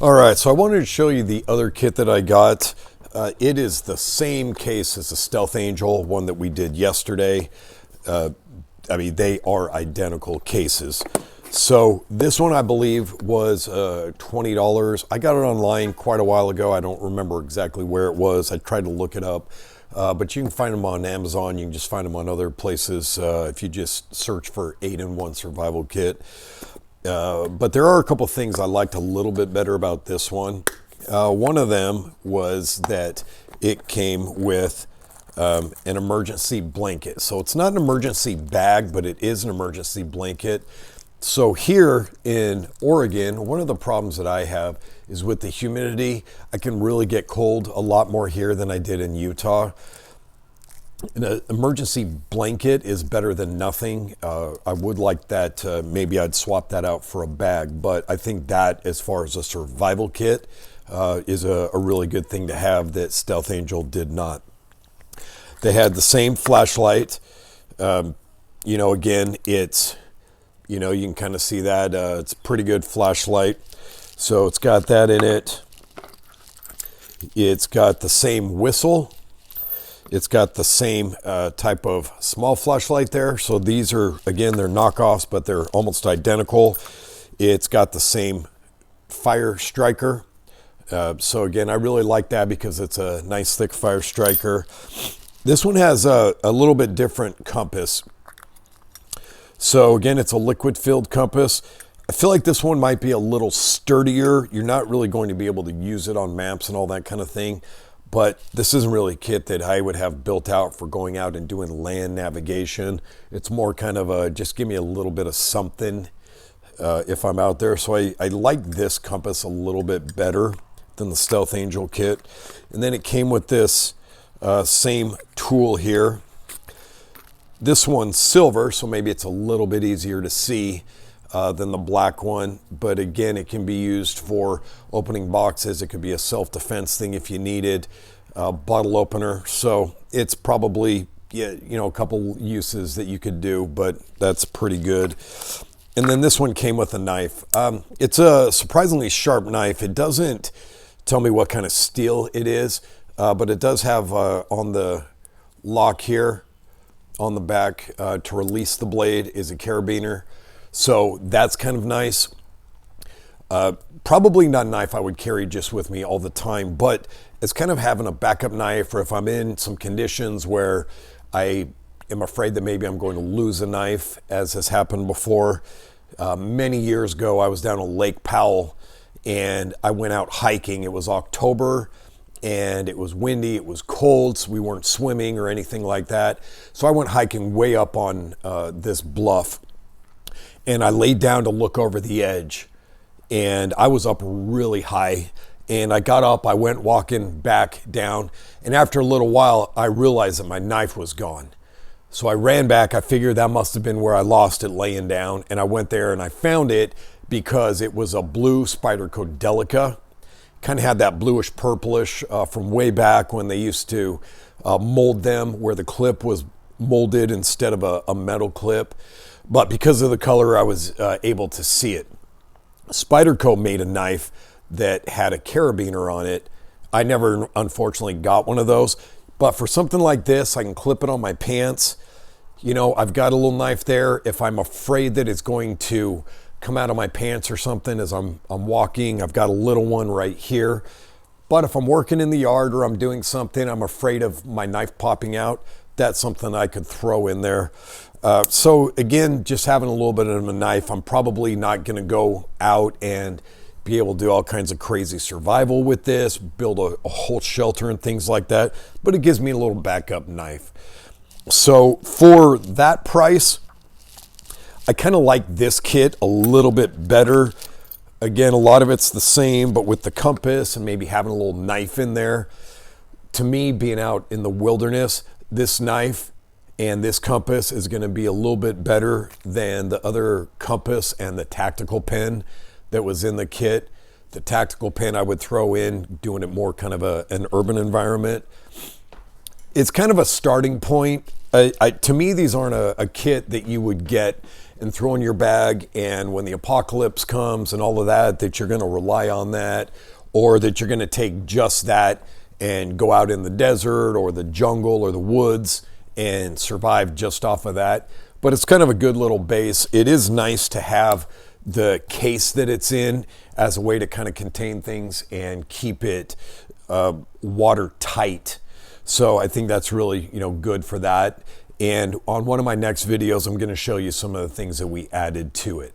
All right, so I wanted to show you the other kit that I got. It is the same case as the Stealth Angel, one that we did yesterday. I mean, they are identical cases. So this one, I believe, was $20. I got it online quite a while ago. I don't remember exactly where it was. I tried to look it up. But you can find them on Amazon. You can just find them on other places if you just search for 8-in-1 survival kit. But there are a couple things I liked a little bit better about this one. One of them was that it came with an emergency blanket. So it's not an emergency bag, but it is an emergency blanket. So here in Oregon, one of the problems that I have is with the humidity. I can really get cold a lot more here than I did in Utah. An emergency blanket is better than nothing. I would like that, maybe I'd swap that out for a bag, but I think that as far as a survival kit is a really good thing to have that Stealth Angel did not. They had the same flashlight. Again, it's, you can kind of see that it's a pretty good flashlight. So it's got that in it. It's got the same whistle. It's got the same type of small flashlight there. So these are, again, they're knockoffs, but they're almost identical. It's got the same fire striker. So again, I really like that because it's a nice thick fire striker. This one has a little bit different compass. So again, it's a liquid filled compass. I feel like this one might be a little sturdier. You're not really going to be able to use it on maps and all that kind of thing. But this isn't really a kit that I would have built out for going out and doing land navigation. It's more kind of a, just give me a little bit of something if I'm out there. So I like this compass a little bit better than the Stealth Angel kit. And then it came with this same tool here. This one's silver, so maybe it's a little bit easier to see than the black one. But again, it can be used for opening boxes. It could be a self-defense thing if you needed, bottle opener. So it's probably, a couple uses that you could do, but that's pretty good. And then this one came with a knife. It's a surprisingly sharp knife. It doesn't tell me what kind of steel it is, but it does have on the lock here, on the back to release the blade is a carabiner. So that's kind of nice. Probably not a knife I would carry just with me all the time, but it's kind of having a backup knife for if I'm in some conditions where I am afraid that maybe I'm going to lose a knife, as has happened before. Many years ago, I was down on Lake Powell and I went out hiking. It was October and it was windy, it was cold, so we weren't swimming or anything like that. So I went hiking way up on this bluff and I laid down to look over the edge and I was up really high and I got up, I went walking back down, and after a little while I realized that my knife was gone. So I ran back, I figured that must have been where I lost it laying down, and I went there and I found it because it was a blue Spyderco Delica. Kind of had that bluish purplish from way back when they used to mold them where the clip was molded instead of a metal clip. But because of the color, I was able to see it. Spyderco made a knife that had a carabiner on it. I never, unfortunately, got one of those. But for something like this, I can clip it on my pants. I've got a little knife there. If I'm afraid that it's going to come out of my pants or something as I'm walking, I've got a little one right here. But if I'm working in the yard or I'm doing something, I'm afraid of my knife popping out, that's something I could throw in there. So again, just having a little bit of a knife, I'm probably not going to go out and be able to do all kinds of crazy survival with this, build a whole shelter and things like that, but it gives me a little backup knife. So for that price, I kind of like this kit a little bit better. Again, a lot of it's the same, but with the compass and maybe having a little knife in there. To me, being out in the wilderness, this knife and this compass is going to be a little bit better than the other compass and the tactical pen that was in the kit. The tactical pen I would throw in, doing it more kind of an urban environment. It's kind of a starting point. To me, these aren't a kit that you would get and throw in your bag, and when the apocalypse comes and all of that, that you're going to rely on that, or that you're going to take just that and go out in the desert or the jungle or the woods and survive just off of that. But it's kind of a good little base. It is nice to have the case that it's in as a way to kind of contain things and keep it watertight. So I think that's really, good for that. And on one of my next videos, I'm going to show you some of the things that we added to it.